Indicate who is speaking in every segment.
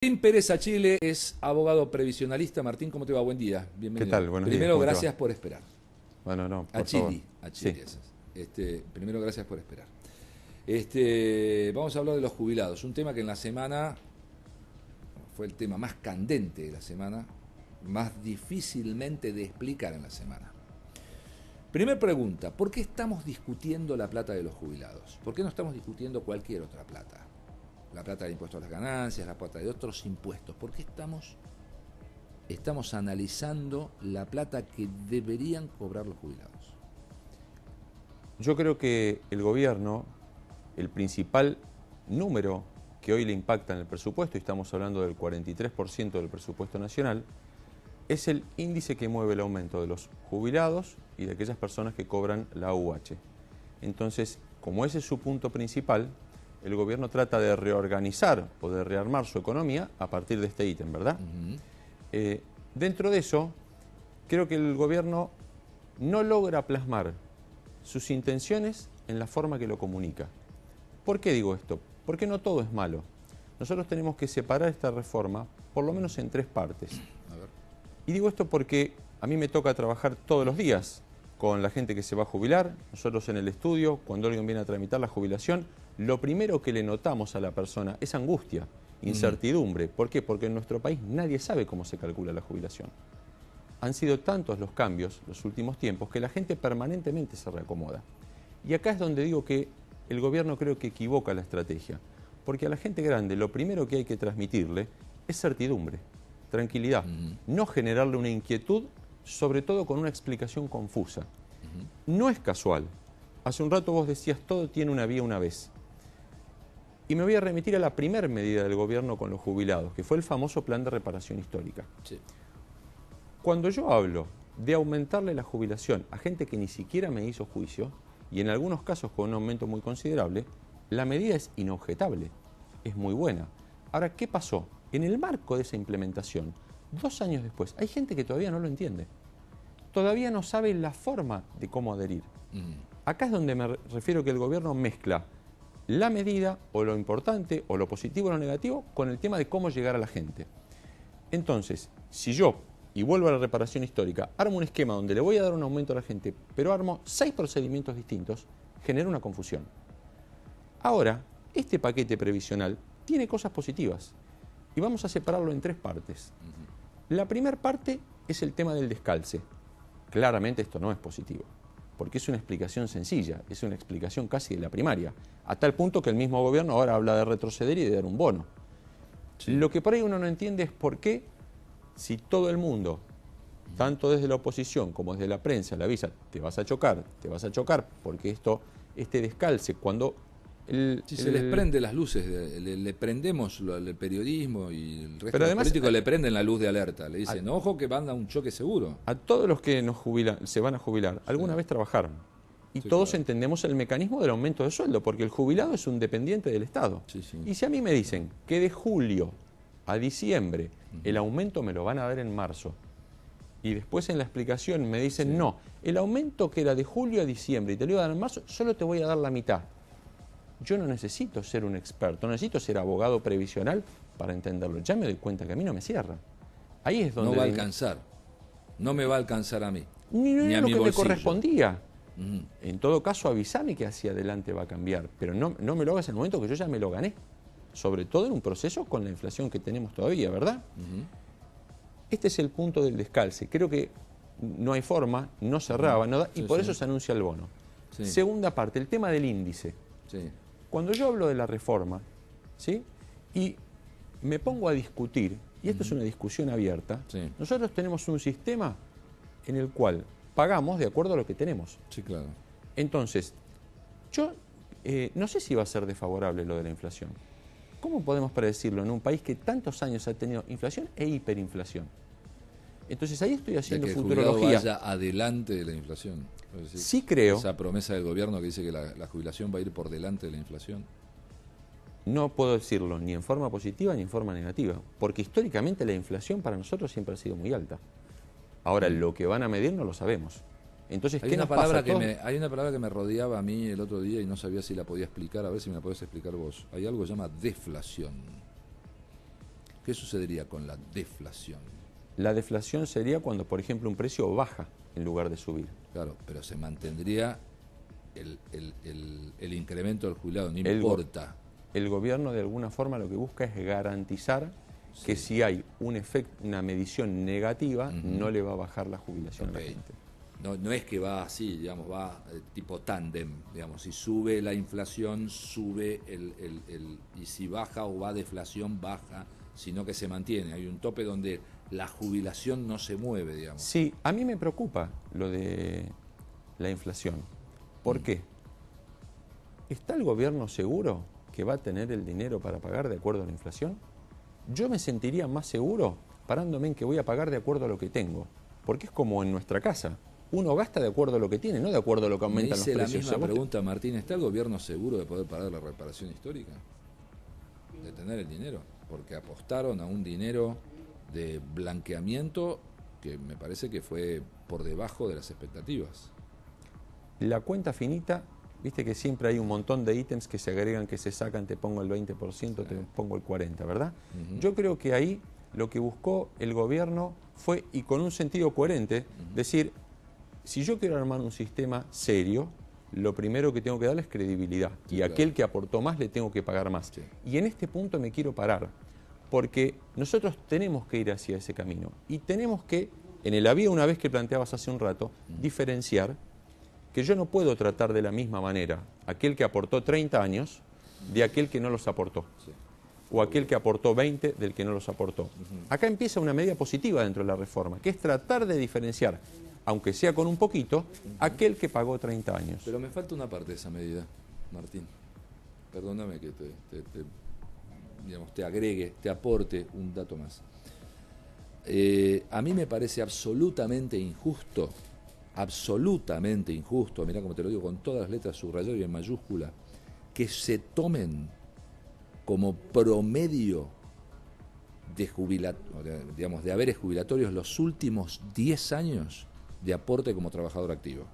Speaker 1: Martín Pérez Achille es abogado previsionalista. Martín, ¿cómo te va? Buen día. Bienvenido.
Speaker 2: ¿Qué tal? Buenos
Speaker 1: Primero,
Speaker 2: días.
Speaker 1: gracias por esperar.
Speaker 2: Bueno, no, por
Speaker 1: Achille,
Speaker 2: favor.
Speaker 1: Achille.
Speaker 2: Sí.
Speaker 1: Primero, gracias por esperar. Vamos a hablar de los jubilados. Un tema que en la semana fue el tema más candente de la semana, más difícilmente de explicar en la semana. Primer pregunta, ¿por qué estamos discutiendo la plata de los jubilados? ¿Por qué no estamos discutiendo cualquier otra plata? La plata del impuesto a las ganancias, la plata de otros impuestos. ¿Por qué estamos analizando la plata que deberían cobrar los jubilados?
Speaker 2: Yo creo que el gobierno, el principal número que hoy le impacta en el presupuesto, y estamos hablando del 43% del presupuesto nacional, es el índice que mueve el aumento de los jubilados y de aquellas personas que cobran la AUH. Entonces, como ese es su punto principal, el gobierno trata de reorganizar o de rearmar su economía a partir de este ítem, ¿verdad? Dentro de eso, creo que el gobierno no logra plasmar sus intenciones en la forma que lo comunica. ¿Por qué digo esto? Porque no todo es malo. Nosotros tenemos que separar esta reforma por lo menos en tres partes. Y digo esto porque a mí me toca trabajar todos los días con la gente que se va a jubilar. Nosotros en el estudio, cuando alguien viene a tramitar la jubilación, lo primero que le notamos a la persona es angustia, incertidumbre. ¿Por qué? Porque en nuestro país nadie sabe cómo se calcula la jubilación. Han sido tantos los cambios los últimos tiempos que la gente permanentemente se reacomoda. Y acá es donde digo que el gobierno creo que equivoca la estrategia. Porque a la gente grande lo primero que hay que transmitirle es certidumbre, tranquilidad. No generarle una inquietud, sobre todo con una explicación confusa. No es casual. Hace un rato vos decías, todo tiene una vía una vez. Y me voy a remitir a la primera medida del gobierno con los jubilados, que fue el famoso plan de reparación histórica. Sí. Cuando yo hablo de aumentarle la jubilación a gente que ni siquiera me hizo juicio, y en algunos casos con un aumento muy considerable, la medida es inobjetable, es muy buena. Ahora, ¿qué pasó? En el marco de esa implementación, 2 años después, hay gente que todavía no lo entiende. Todavía no sabe la forma de cómo adherir. Acá es donde me refiero que el gobierno mezcla la medida, o lo importante, o lo positivo o lo negativo, con el tema de cómo llegar a la gente. Entonces, si yo, y vuelvo a la reparación histórica, armo un esquema donde le voy a dar un aumento a la gente, pero armo 6 procedimientos distintos, genera una confusión. Ahora, este paquete previsional tiene cosas positivas, y vamos a separarlo en 3 partes. La primera parte es el tema del descalce. Claramente esto no es positivo, porque es una explicación sencilla, es una explicación casi de la primaria, a tal punto que el mismo gobierno ahora habla de retroceder y de dar un bono. Sí. Lo que por ahí uno no entiende es por qué, si todo el mundo, tanto desde la oposición como desde la prensa, le avisa, te vas a chocar, porque este descalce, cuando...
Speaker 1: se les prende las luces, le prendemos el periodismo y el resto de los políticos le prenden la luz de alerta, le dicen, ojo que van a un choque seguro.
Speaker 2: A todos los que se van a jubilar, alguna vez trabajaron. Y todos entendemos el mecanismo del aumento de sueldo, porque el jubilado es un dependiente del Estado. Y si a mí me dicen que de julio a diciembre el aumento me lo van a dar en marzo, y después en la explicación me dicen, no, el aumento que era de julio a diciembre y te lo iba a dar en marzo, solo te voy a dar la mitad. Yo no necesito ser un experto, no necesito ser abogado previsional para entenderlo. Ya me doy cuenta que a mí no me cierra. Ahí es donde...
Speaker 1: No va a alcanzar. No me va a alcanzar a mí.
Speaker 2: Ni a lo que me correspondía. En todo caso, avísame que hacia adelante va a cambiar. Pero no me lo hagas en el momento que yo ya me lo gané. Sobre todo en un proceso con la inflación que tenemos todavía, ¿verdad? Este es el punto del descalce. Creo que no hay forma, no cerraba, no da, y por eso se anuncia el bono. Segunda parte, el tema del índice. Cuando yo hablo de la reforma, ¿sí? Y me pongo a discutir, y esto es una discusión abierta, nosotros tenemos un sistema en el cual pagamos de acuerdo a lo que tenemos.
Speaker 1: Sí, claro.
Speaker 2: Entonces, yo no sé si va a ser desfavorable lo de la inflación. ¿Cómo podemos predecirlo en un país que tantos años ha tenido inflación e hiperinflación? Entonces ahí estoy haciendo futurología.
Speaker 1: Vaya adelante de la inflación. Decir,
Speaker 2: sí creo.
Speaker 1: Esa promesa del gobierno que dice que la jubilación va a ir por delante de la inflación.
Speaker 2: No puedo decirlo ni en forma positiva ni en forma negativa, porque históricamente la inflación para nosotros siempre ha sido muy alta. Ahora, lo que van a medir no lo sabemos. Entonces,
Speaker 1: hay una palabra que me rodeaba a mí el otro día y no sabía si la podía explicar, a ver si me la podés explicar vos. Hay algo que se llama deflación. ¿Qué sucedería con la deflación?
Speaker 2: La deflación sería cuando, por ejemplo, un precio baja en lugar de subir.
Speaker 1: Claro, pero se mantendría el incremento del jubilado, no importa.
Speaker 2: El gobierno de alguna forma lo que busca es garantizar que si hay un efecto, una medición negativa, no le va a bajar la jubilación a la gente.
Speaker 1: No es que va así, digamos, va tipo tándem, digamos, si sube la inflación, sube y si baja o va deflación, baja, sino que se mantiene. Hay un tope donde la jubilación no se mueve, digamos.
Speaker 2: Sí, a mí me preocupa lo de la inflación. ¿Por qué? ¿Está el gobierno seguro que va a tener el dinero para pagar de acuerdo a la inflación? Yo me sentiría más seguro parándome en que voy a pagar de acuerdo a lo que tengo. Porque es como en nuestra casa. Uno gasta de acuerdo a lo que tiene, no de acuerdo a lo que aumentan los precios.
Speaker 1: Me hice la misma pregunta, Martín. ¿Está el gobierno seguro de poder pagar la reparación histórica? ¿De tener el dinero? Porque apostaron a un dinero de blanqueamiento que me parece que fue por debajo de las expectativas.
Speaker 2: La cuenta finita, viste que siempre hay un montón de ítems que se agregan, que se sacan, te pongo el 20%, te pongo el 40%, ¿verdad? Yo creo que ahí lo que buscó el gobierno fue, y con un sentido coherente, decir, si yo quiero armar un sistema serio, lo primero que tengo que darle es credibilidad. Sí, y aquel que aportó más le tengo que pagar más. Sí. Y en este punto me quiero parar, porque nosotros tenemos que ir hacia ese camino. Y tenemos que, en la vía, una vez que planteabas hace un rato, diferenciar que yo no puedo tratar de la misma manera aquel que aportó 30 años de aquel que no los aportó. Sí. O aquel que aportó 20 del que no los aportó. Acá empieza una medida positiva dentro de la reforma, que es tratar de diferenciar, aunque sea con un poquito, aquel que pagó 30 años.
Speaker 1: Pero me falta una parte de esa medida, Martín. Perdóname que te agregue, te aporte un dato más. A mí me parece absolutamente injusto, mirá como te lo digo con todas las letras subrayadas y en mayúscula, que se tomen como promedio de haberes jubilatorios los últimos 10 años de aporte como trabajador activo.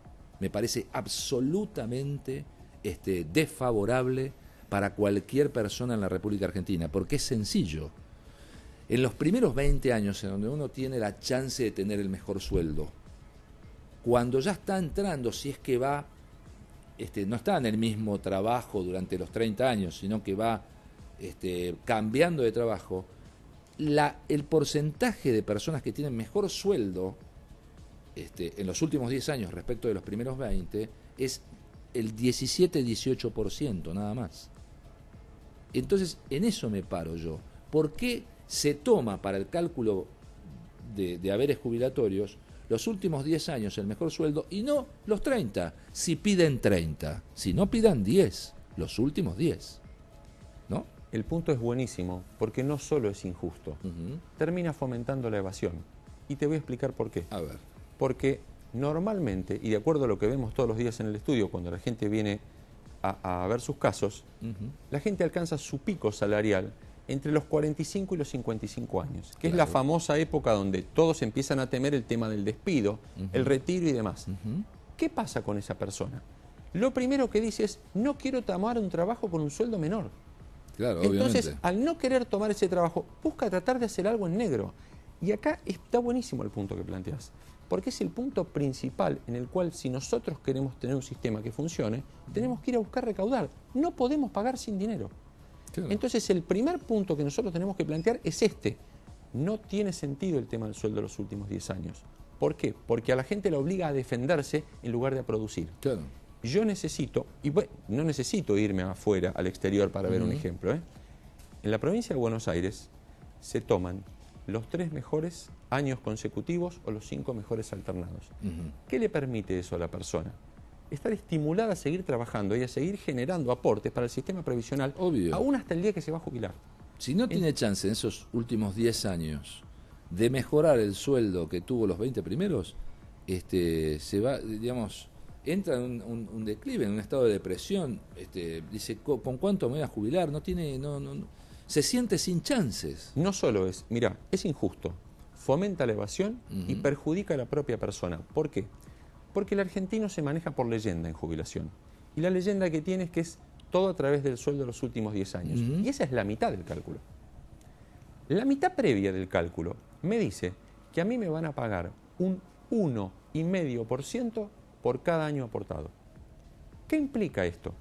Speaker 1: Me parece absolutamente desfavorable para cualquier persona en la República Argentina, porque es sencillo. En los primeros 20 años en donde uno tiene la chance de tener el mejor sueldo, cuando ya está entrando, si es que va, no está en el mismo trabajo durante los 30 años, sino que va cambiando de trabajo, el porcentaje de personas que tienen mejor sueldo en los últimos 10 años respecto de los primeros 20 es el 17-18% nada más. Entonces, en eso me paro yo. ¿Por qué se toma para el cálculo de haberes jubilatorios los últimos 10 años el mejor sueldo y no los 30? Si piden 30, si no pidan 10, los últimos 10, ¿no?
Speaker 2: El punto es buenísimo, porque no solo es injusto, termina fomentando la evasión. Y te voy a explicar por qué.
Speaker 1: A ver.
Speaker 2: Porque normalmente, y de acuerdo a lo que vemos todos los días en el estudio, cuando la gente viene a ver sus casos, la gente alcanza su pico salarial entre los 45 y los 55 años, que es la famosa época donde todos empiezan a temer el tema del despido, el retiro y demás. ¿Qué pasa con esa persona? Lo primero que dice es, no quiero tomar un trabajo con un sueldo menor.
Speaker 1: Claro,
Speaker 2: entonces,
Speaker 1: obviamente,
Speaker 2: al no querer tomar ese trabajo, busca tratar de hacer algo en negro. Y acá está buenísimo el punto que planteas, porque es el punto principal en el cual, si nosotros queremos tener un sistema que funcione, tenemos que ir a buscar recaudar. No podemos pagar sin dinero. Claro. Entonces, el primer punto que nosotros tenemos que plantear es no tiene sentido el tema del sueldo de los últimos 10 años. ¿Por qué? Porque a la gente la obliga a defenderse en lugar de a producir.
Speaker 1: Claro.
Speaker 2: Yo necesito, y bueno, no necesito irme afuera, al exterior, para ver un ejemplo. En la provincia de Buenos Aires se toman los 3 mejores años consecutivos o los 5 mejores alternados. ¿Qué le permite eso a la persona? Estar estimulada a seguir trabajando y a seguir generando aportes para el sistema previsional,
Speaker 1: obvio,
Speaker 2: aún hasta el día que se va a jubilar.
Speaker 1: Si no tiene chance en esos últimos 10 años de mejorar el sueldo que tuvo los 20 primeros, se va, digamos, entra en un declive, en un estado de depresión, dice, ¿con cuánto me voy a jubilar? No tiene, no, se siente sin chances.
Speaker 2: No solo es, mira, es injusto, fomenta la evasión y perjudica a la propia persona. ¿Por qué? Porque el argentino se maneja por leyenda en jubilación. Y la leyenda que tiene es que es todo a través del sueldo de los últimos 10 años. Y esa es la mitad del cálculo. La mitad previa del cálculo me dice que a mí me van a pagar un 1,5% por cada año aportado. ¿Qué implica esto?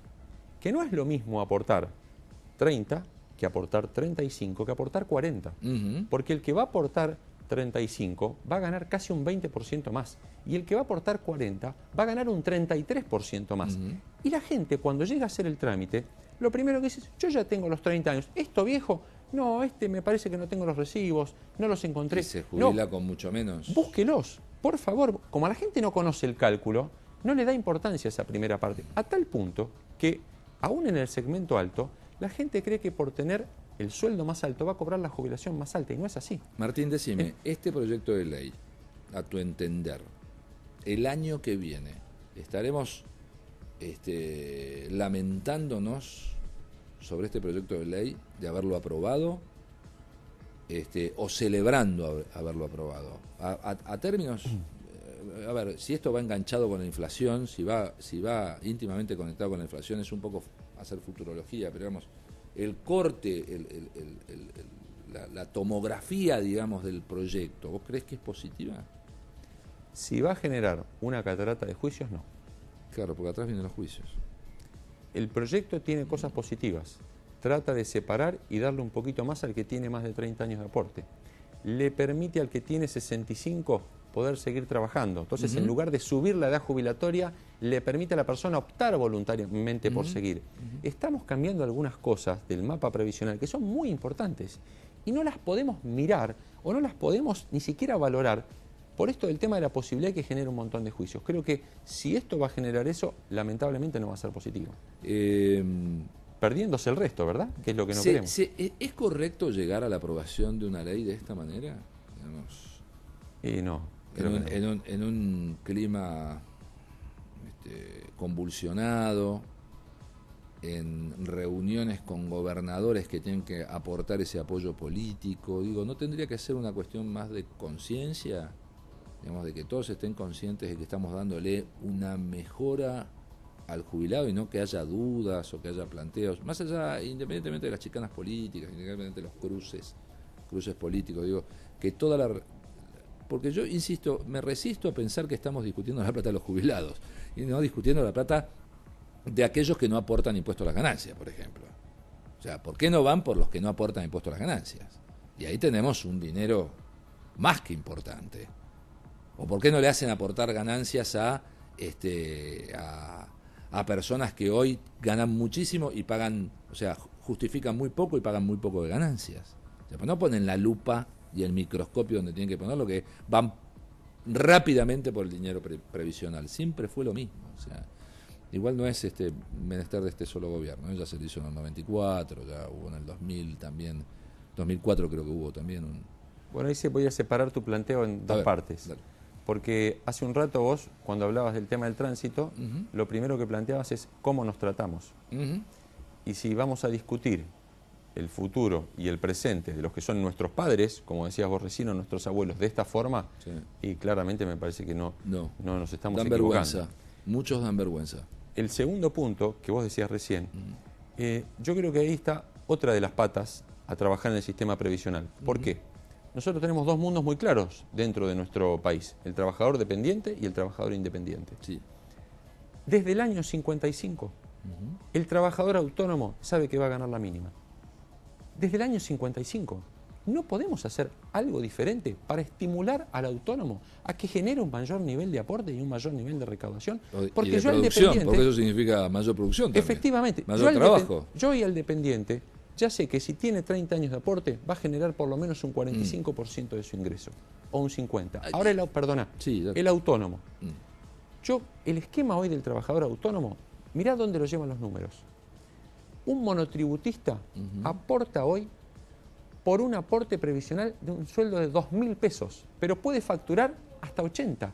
Speaker 2: Que no es lo mismo aportar 30 que aportar 35, que aportar 40. Porque el que va a aportar 35 va a ganar casi un 20% más. Y el que va a aportar 40 va a ganar un 33% más. Y la gente, cuando llega a hacer el trámite, lo primero que dice es: yo ya tengo los 30 años. ¿Esto viejo? No, me parece que no tengo los recibos, no los encontré.
Speaker 1: Y se jubila
Speaker 2: no,
Speaker 1: con mucho menos.
Speaker 2: Búsquelos, por favor. Como la gente no conoce el cálculo, no le da importancia a esa primera parte. A tal punto que, aún en el segmento alto, la gente cree que por tener el sueldo más alto va a cobrar la jubilación más alta, y no es así.
Speaker 1: Martín, decime, este proyecto de ley, a tu entender, el año que viene, ¿estaremos lamentándonos sobre este proyecto de ley de haberlo aprobado o celebrando haberlo aprobado? A términos, a ver, si esto va enganchado con la inflación, si va íntimamente conectado con la inflación, es un poco hacer futurología, pero digamos, el corte, la tomografía, digamos, del proyecto, ¿vos crees que es positiva?
Speaker 2: Si va a generar una catarata de juicios, no.
Speaker 1: Claro, porque atrás vienen los juicios.
Speaker 2: El proyecto tiene cosas positivas. Trata de separar y darle un poquito más al que tiene más de 30 años de aporte. Le permite al que tiene 65 poder seguir trabajando. Entonces, en lugar de subir la edad jubilatoria, le permite a la persona optar voluntariamente por seguir. Estamos cambiando algunas cosas del mapa previsional que son muy importantes y no las podemos mirar o no las podemos ni siquiera valorar por esto del tema de la posibilidad que genere un montón de juicios. Creo que si esto va a generar eso, lamentablemente no va a ser positivo. Perdiéndose el resto, ¿verdad? Que es lo que no queremos.
Speaker 1: ¿Es correcto llegar a la aprobación de una ley de esta manera?
Speaker 2: No.
Speaker 1: En un clima convulsionado, en reuniones con gobernadores que tienen que aportar ese apoyo político, ¿no tendría que ser una cuestión más de conciencia? Digamos, de que todos estén conscientes de que estamos dándole una mejora al jubilado y no que haya dudas o que haya planteos, más allá, independientemente de las chicanas políticas, independientemente de los cruces políticos, que toda la... Porque yo, insisto, me resisto a pensar que estamos discutiendo la plata de los jubilados y no discutiendo la plata de aquellos que no aportan impuesto a las ganancias, por ejemplo. O sea, ¿por qué no van por los que no aportan impuesto a las ganancias? Y ahí tenemos un dinero más que importante. ¿O por qué no le hacen aportar ganancias a personas que hoy ganan muchísimo y pagan, o sea, justifican muy poco y pagan muy poco de ganancias? O sea, pues no ponen la lupa y el microscopio donde tienen que ponerlo, que van rápidamente por el dinero previsional. Siempre fue lo mismo. O sea, igual no es menester de este solo gobierno, ya se lo hizo en el 94, ya hubo en el 2000 también, 2004 creo que hubo también un...
Speaker 2: Bueno, ahí se podía separar tu planteo en dos partes. Dale. Porque hace un rato vos, cuando hablabas del tema del tránsito, lo primero que planteabas es cómo nos tratamos. Y si vamos a discutir el futuro y el presente de los que son nuestros padres, como decías vos recién, o nuestros abuelos, de esta forma, y claramente me parece que no nos estamos
Speaker 1: dan
Speaker 2: equivocando.
Speaker 1: Vergüenza. Muchos dan vergüenza.
Speaker 2: El segundo punto que vos decías recién, yo creo que ahí está otra de las patas a trabajar en el sistema previsional. ¿Por qué? Nosotros tenemos dos mundos muy claros dentro de nuestro país, el trabajador dependiente y el trabajador independiente.
Speaker 1: Sí.
Speaker 2: Desde el año 55, el trabajador autónomo sabe que va a ganar la mínima. Desde el año 55. ¿No podemos hacer algo diferente para estimular al autónomo a que genere un mayor nivel de aporte y un mayor nivel de recaudación?
Speaker 1: Porque yo al dependiente... Porque eso significa mayor producción también.
Speaker 2: Efectivamente.
Speaker 1: Mayor trabajo.
Speaker 2: Yo y al dependiente ya sé que si tiene 30 años de aporte va a generar por lo menos un 45% de su ingreso. O un 50%. Ahora el autónomo. El esquema hoy del trabajador autónomo, mirá dónde lo llevan los números. Un monotributista aporta hoy por un aporte previsional de un sueldo de 2.000 pesos, pero puede facturar hasta 80.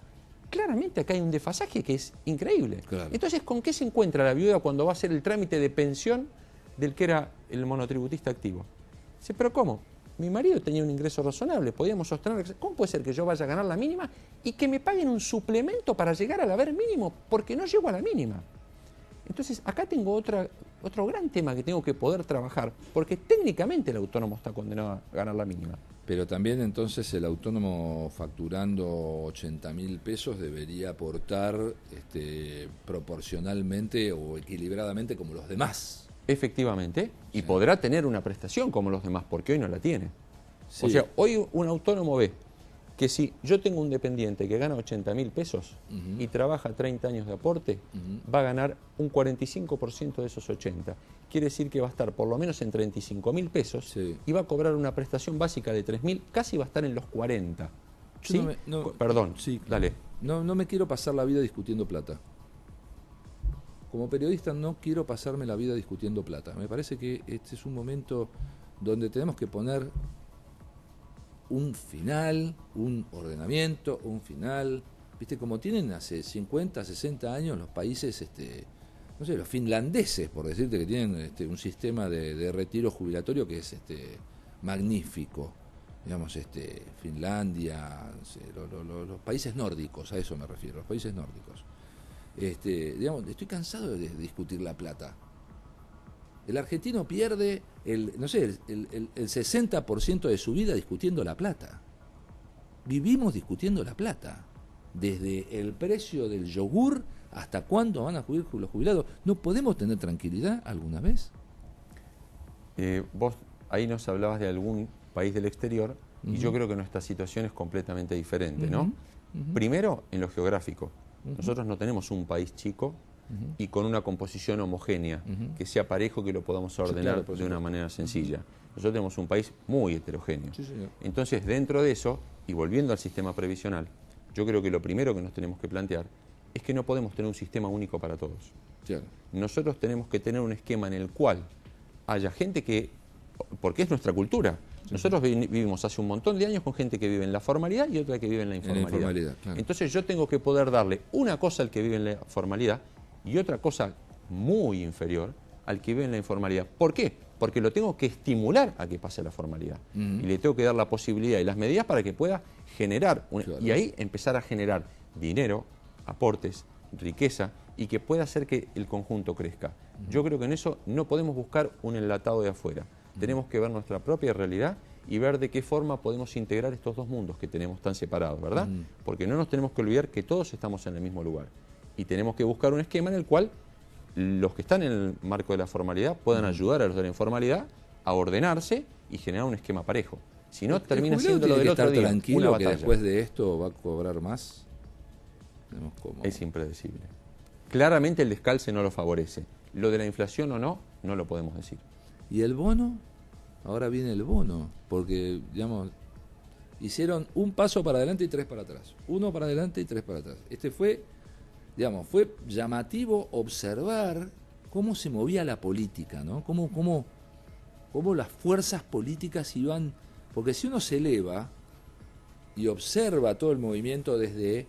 Speaker 2: Claramente acá hay un desfasaje que es increíble. Claro. Entonces, ¿con qué se encuentra la viuda cuando va a hacer el trámite de pensión del que era el monotributista activo? Dice, ¿pero cómo? Mi marido tenía un ingreso razonable, podíamos sostener. ¿Cómo puede ser que yo vaya a ganar la mínima y que me paguen un suplemento para llegar al haber mínimo porque no llego a la mínima? Entonces, acá tengo otro gran tema que tengo que poder trabajar, porque técnicamente el autónomo está condenado a ganar la mínima.
Speaker 1: Pero también entonces el autónomo facturando 80.000 pesos debería aportar proporcionalmente o equilibradamente como los demás.
Speaker 2: Efectivamente, y
Speaker 1: Sí.
Speaker 2: podrá tener una prestación como los demás, porque hoy no la tiene.
Speaker 1: Sí.
Speaker 2: O sea, hoy un autónomo ve que si yo tengo un dependiente que gana 80.000 pesos
Speaker 1: Ujú.
Speaker 2: y trabaja 30 años de aporte,
Speaker 1: Ujú.
Speaker 2: va a ganar un 45% de esos 80. Quiere decir que va a estar por lo menos en 35.000 pesos
Speaker 1: Sí.
Speaker 2: y va a cobrar una prestación básica de 3.000, casi va a estar en los 40.
Speaker 1: Yo
Speaker 2: ¿Sí?
Speaker 1: no me- no-
Speaker 2: Perdón,
Speaker 1: sí,
Speaker 2: dale.
Speaker 1: No me quiero pasar la vida discutiendo plata. Como periodista no quiero pasarme la vida discutiendo plata. Me parece que este es un momento donde tenemos que poner un final, un ordenamiento, un final. ¿Viste? Como tienen hace 50, 60 años los países, no sé, los finlandeses, por decirte, que tienen un sistema de retiro jubilatorio que es magnífico. Digamos, Finlandia, no sé, los países nórdicos, a eso me refiero, los países nórdicos. Digamos, estoy cansado de discutir la plata. El argentino pierde no sé, el 60% de su vida discutiendo la plata. Vivimos discutiendo la plata. Desde el precio del yogur hasta cuándo van a jubilar los jubilados. ¿No podemos tener tranquilidad alguna vez?
Speaker 2: Vos ahí nos hablabas de algún país del exterior y yo creo que nuestra situación es completamente diferente, ¿no?
Speaker 1: Ujú.
Speaker 2: Primero, en lo geográfico.
Speaker 1: Ujú.
Speaker 2: Nosotros no tenemos un país chico y con una composición homogénea,
Speaker 1: Ujú.
Speaker 2: que sea parejo, que lo podamos ordenar
Speaker 1: claro, por
Speaker 2: de una
Speaker 1: supuesto.
Speaker 2: manera sencilla. Nosotros tenemos un país muy heterogéneo.
Speaker 1: Sí, señor.
Speaker 2: Entonces, dentro de eso, y volviendo al sistema previsional, yo creo que lo primero que nos tenemos que plantear es que no podemos tener un sistema único para todos.
Speaker 1: Claro.
Speaker 2: Nosotros tenemos que tener un esquema en el cual haya gente que, porque es nuestra cultura, nosotros vivimos hace un montón de años con gente que vive en la formalidad y otra que vive en la informalidad.
Speaker 1: Claro.
Speaker 2: Entonces yo tengo que poder darle una cosa al que vive en la formalidad y otra cosa muy inferior al que vive en la informalidad. ¿Por qué? Porque lo tengo que estimular a que pase a la formalidad. Y le tengo que dar la posibilidad y las medidas para que pueda generar,
Speaker 1: Claro.
Speaker 2: y ahí empezar a generar dinero, aportes, riqueza, y que pueda hacer que el conjunto crezca. Yo creo que en eso no podemos buscar un enlatado de afuera. Tenemos que ver nuestra propia realidad y ver de qué forma podemos integrar estos dos mundos que tenemos tan separados, ¿verdad? Porque no nos tenemos que olvidar que todos estamos en el mismo lugar. Y tenemos que buscar un esquema en el cual los que están en el marco de la formalidad puedan ayudar a los de la informalidad a ordenarse y generar un esquema parejo. Si no, termina siendo lo del otro día, una
Speaker 1: tranquilo que
Speaker 2: batalla.
Speaker 1: después de esto va a cobrar más. Tenemos como...
Speaker 2: Es impredecible. Claramente el descalce no lo favorece. Lo de la inflación o no, no lo podemos decir.
Speaker 1: ¿Y el bono? Ahora viene el bono, porque, digamos, hicieron un paso para adelante y tres para atrás. Uno para adelante y tres para atrás. Fue llamativo observar cómo se movía la política, ¿no? Cómo las fuerzas políticas iban... Porque si uno se eleva y observa todo el movimiento desde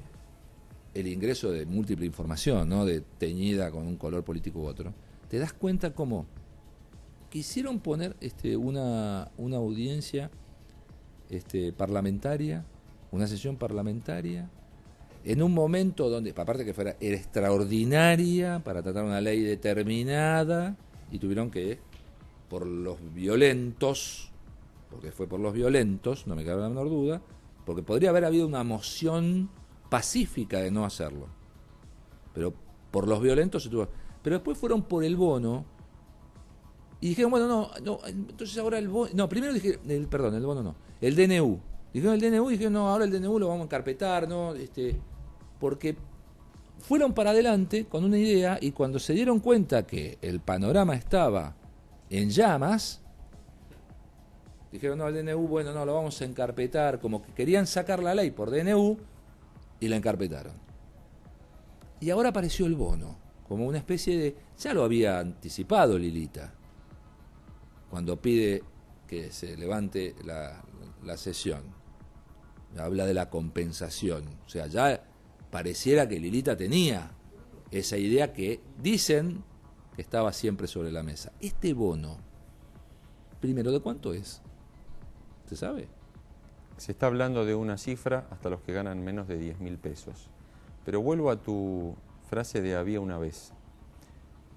Speaker 1: el ingreso de múltiple información, ¿no? De teñida con un color político u otro, te das cuenta cómo quisieron poner una audiencia parlamentaria, una sesión parlamentaria, en un momento donde, aparte que fuera extraordinaria para tratar una ley determinada, y tuvieron que, por los violentos, porque fue por los violentos, no me cabe la menor duda, porque podría haber habido una moción pacífica de no hacerlo, pero por los violentos se tuvo. Pero después fueron por el bono y dijeron, bueno, no, entonces ahora el bono, no, primero dije, el bono no, el DNU. Dijeron el DNU y dijeron, no, ahora el DNU lo vamos a encarpetar, ¿no? Porque fueron para adelante con una idea y cuando se dieron cuenta que el panorama estaba en llamas, dijeron, no, el DNU, bueno, no, lo vamos a encarpetar, como que querían sacar la ley por DNU y la encarpetaron. Y ahora apareció el bono, como una especie de... Ya lo había anticipado Lilita, cuando pide que se levante la sesión. Habla de la compensación. O sea, ya pareciera que Lilita tenía esa idea que dicen que estaba siempre sobre la mesa. Este bono, primero, ¿de cuánto es? ¿Se sabe?
Speaker 2: Se está hablando de una cifra hasta los que ganan menos de 10.000 pesos. Pero vuelvo a tu frase de había una vez.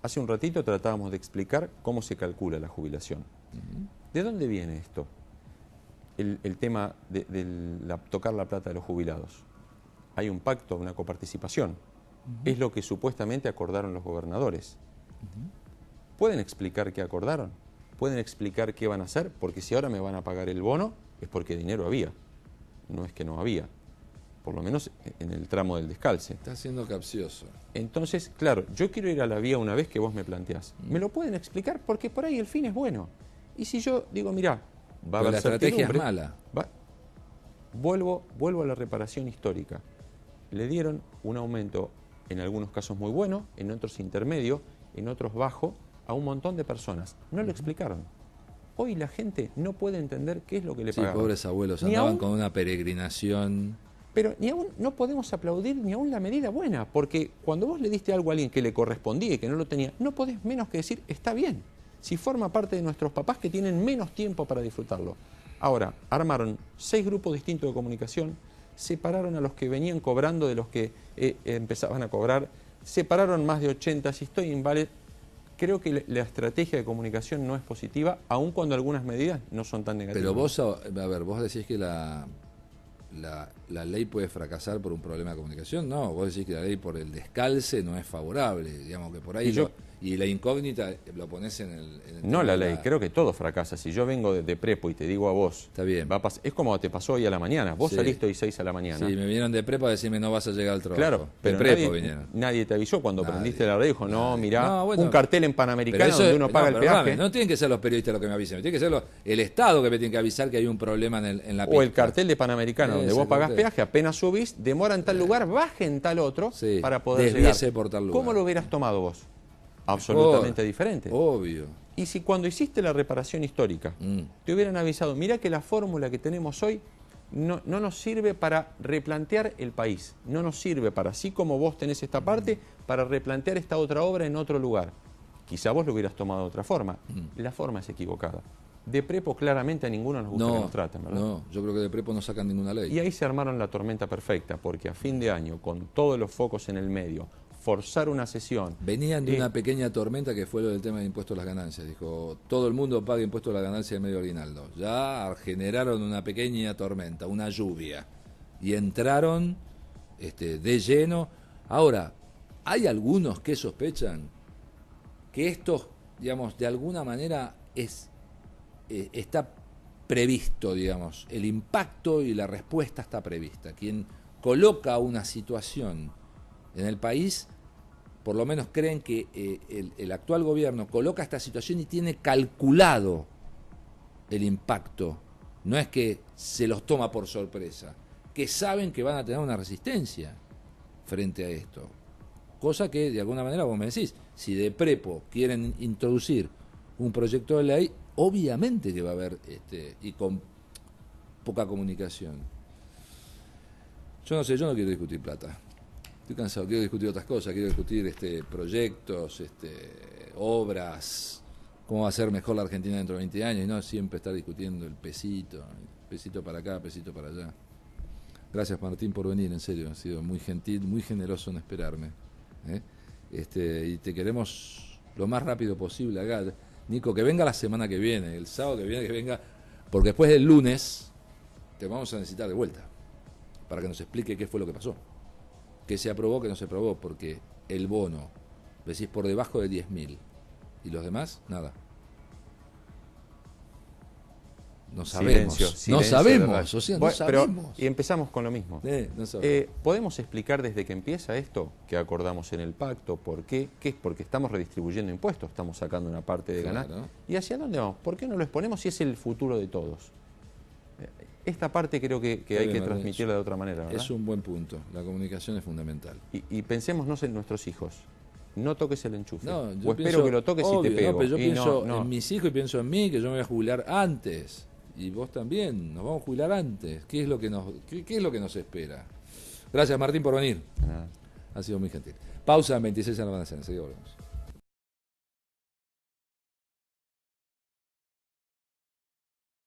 Speaker 2: Hace un ratito tratábamos de explicar cómo se calcula la jubilación. ¿De dónde viene esto? El tema de tocar la plata de los jubilados. Hay un pacto, una coparticipación. Es lo que supuestamente acordaron los gobernadores. ¿Pueden explicar qué acordaron? ¿Pueden explicar qué van a hacer? Porque si ahora me van a pagar el bono, es porque dinero había. No es que no había. Por lo menos en el tramo del descalce.
Speaker 1: Está siendo capcioso.
Speaker 2: Entonces, claro, yo quiero ir a la vía una vez que vos me planteás. ¿Me lo pueden explicar? Porque por ahí el fin es bueno. Y si yo digo, mirá, va a haber
Speaker 1: la estrategia es
Speaker 2: certidumbre,
Speaker 1: mala.
Speaker 2: Vuelvo a la reparación histórica. Le dieron un aumento, en algunos casos muy bueno, en otros intermedio, en otros bajo, a un montón de personas. No lo explicaron. Hoy la gente no puede entender qué es lo que le pagaban.
Speaker 1: Sí, pobres abuelos,
Speaker 2: Ni
Speaker 1: andaban
Speaker 2: aún,
Speaker 1: con una peregrinación.
Speaker 2: pero ni aún no podemos aplaudir ni aún la medida buena, porque cuando vos le diste algo a alguien que le correspondía y que no lo tenía, no podés menos que decir, está bien, si forma parte de nuestros papás que tienen menos tiempo para disfrutarlo. Ahora, armaron 6 grupos distintos de comunicación, separaron a los que venían cobrando de los que empezaban a cobrar, separaron más de 80, si estoy en vale. Creo que la estrategia de comunicación no es positiva, aun cuando algunas medidas no son tan negativas.
Speaker 1: Pero vos, a ver, vos decís que la ley puede fracasar por un problema de comunicación. No, vos decís que la ley por el descalce no es favorable. Digamos que por ahí y la incógnita lo pones en el
Speaker 2: no la ley, creo que todo fracasa. Si yo vengo de prepo y te digo a vos,
Speaker 1: está bien.
Speaker 2: Es como te pasó hoy a la mañana. Vos saliste hoy 6 a la mañana.
Speaker 1: Sí, me vinieron de prepo a decirme no vas a llegar al trabajo.
Speaker 2: Claro, pero nadie te avisó cuando prendiste la radio. Dijo, no, mirá, un cartel en Panamericano donde uno paga el peaje.
Speaker 1: No tienen que ser los periodistas los que me avisen, tiene que ser el Estado que me tiene que avisar que hay un problema en la pista.
Speaker 2: O el cartel de Panamericano donde vos pagás peaje, apenas subís, demora en tal lugar, baje en tal otro para poder llegar.
Speaker 1: Por tal lugar.
Speaker 2: ¿Cómo lo hubieras tomado vos? Absolutamente diferente.
Speaker 1: Obvio.
Speaker 2: Y si cuando hiciste la reparación histórica te hubieran avisado, mirá que la fórmula que tenemos hoy no nos sirve para replantear el país, no nos sirve para, así como vos tenés esta parte, para replantear esta otra obra en otro lugar. Quizá vos lo hubieras tomado de otra forma. La forma es equivocada. De prepo claramente a ninguno nos gusta que nos traten, ¿verdad?
Speaker 1: No, yo creo que de prepo no sacan ninguna ley.
Speaker 2: Y ahí se armaron la tormenta perfecta, porque a fin de año, con todos los focos en el medio, forzar una sesión.
Speaker 1: Venían de una pequeña tormenta que fue lo del tema de impuestos a las ganancias. Dijo, todo el mundo paga impuestos a las ganancias del medio aguinaldo. Ya generaron una pequeña tormenta, una lluvia. Y entraron de lleno. Ahora, hay algunos que sospechan que esto, digamos, de alguna manera está previsto, digamos. El impacto y la respuesta está prevista. Quien coloca una situación en el país, por lo menos creen que el actual gobierno coloca esta situación y tiene calculado el impacto. No es que se los toma por sorpresa, que saben que van a tener una resistencia frente a esto. Cosa que, de alguna manera, vos me decís, si de prepo quieren introducir un proyecto de ley, obviamente que va a haber, y con poca comunicación. Yo no sé, yo no quiero discutir plata. Estoy cansado, quiero discutir otras cosas, quiero discutir proyectos, obras, cómo va a ser mejor la Argentina dentro de 20 años, y no siempre estar discutiendo el pesito para acá, pesito para allá. Gracias, Martín, por venir, en serio, has sido muy gentil, muy generoso en esperarme. Y te queremos lo más rápido posible acá. Nico, que venga la semana que viene, el sábado que viene, que venga, porque después del lunes te vamos a necesitar de vuelta, para que nos explique qué fue lo que pasó. Que se aprobó, que no se aprobó, porque el bono, decís, por debajo de 10.000, y los demás, nada. No sabemos.
Speaker 2: Silencio,
Speaker 1: no sabemos, o sea, no sabemos.
Speaker 2: Pero, y empezamos con lo mismo.
Speaker 1: No sabemos.
Speaker 2: ¿Podemos explicar desde que empieza esto, que acordamos en el pacto, por qué? ¿Qué es? Porque estamos redistribuyendo impuestos, estamos sacando una parte de ganar. ¿Y hacia dónde vamos? ¿Por qué no lo exponemos si es el futuro de todos? Esta parte creo que hay que transmitirla de otra manera, ¿verdad?
Speaker 1: Es un buen punto. La comunicación es fundamental.
Speaker 2: Y pensémonos en nuestros hijos. No toques el enchufe.
Speaker 1: No,
Speaker 2: o espero que lo toques y te pego.
Speaker 1: No, pero yo pienso en mis hijos y pienso en mí, que yo me voy a jubilar antes. Y vos también. Nos vamos a jubilar antes. ¿Qué es lo que nos espera? Gracias, Martín, por venir. Ha sido muy gentil. Pausa en 26 a la mañana. Enseguida volvemos.